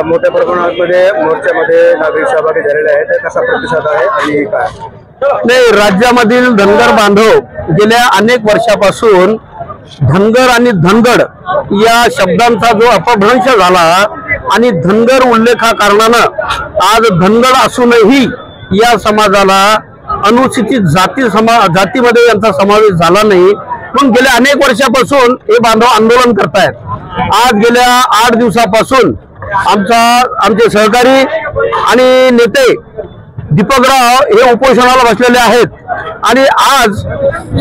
मोठ्या प्रमाणामध्ये मोर्चामध्ये नागरिक सहभागी झालेले आहेत, कसा प्रतिसाद आहे आणि काय? नाही, राज्यामधील धनगर बांधव गेल्या अनेक वर्षापासून धनगर आणि धनगड या शब्दांचा जो अपभ्रंश झाला आणि धनगर उल्लेखाकारणानं आज धनगड असूनही या समाजाला अनुसूचित जातीमध्ये यांचा समावेश झाला नाही, म्हणून गेल्या अनेक वर्षापासून हे बांधव आंदोलन करतायत। आज गेल्या 8 दिवसापासून आमचे सहकारी आणि नेते दीपकराव हे उपोषणाला बसलेले आहेत आणि आज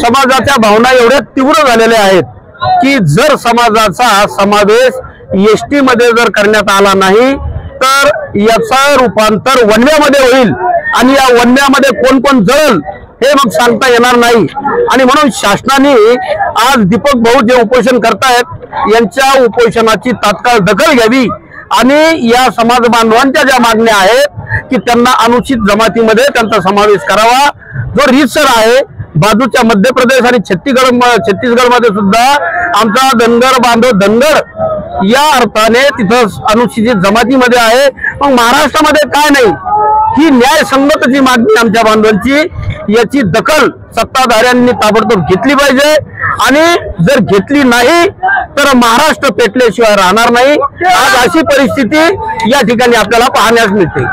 समाजाच्या भावना एवढ्या तीव्र झालेल्या आहेत की जर समाजाचा समावेश एसटी मध्ये जर करण्यात आला नाही तर याचा रूपांतर वन्यामध्ये होईल आणि या वन्यामध्ये कोण कोण जळल हे मग सांगता येणार नाही। आणि म्हणून शासनाने आज दीपक भाऊ जे उपोषण करतायत यांच्या उपोषणाची तात्काळ दखल घ्यावी आणि या समाज बांधवांच्या ज्या मागण्या आहेत की त्यांना अनुसूचित जमातीमध्ये त्यांचा समावेश करावा, जो रीतसर आहे। बाजूच्या मध्य प्रदेश आणि छत्तीसगडमध्ये सुद्धा आमचा धनगर बांधव धनगर या अर्थाने तिथं अनुसूचित जमातीमध्ये आहे, मग महाराष्ट्रामध्ये काय नाही? ही न्यायसंगत जी मागणी आमच्या बांधवांची, याची दखल सत्ताधाऱ्यांनी ताबडतोब घेतली पाहिजे आणि जर घेतली नाही तर महाराष्ट्र पेटल्याशिवाय राहणार नाही। आज अशी परिस्थिती या ठिकाणी आपल्याला पाहण्यास मिळते।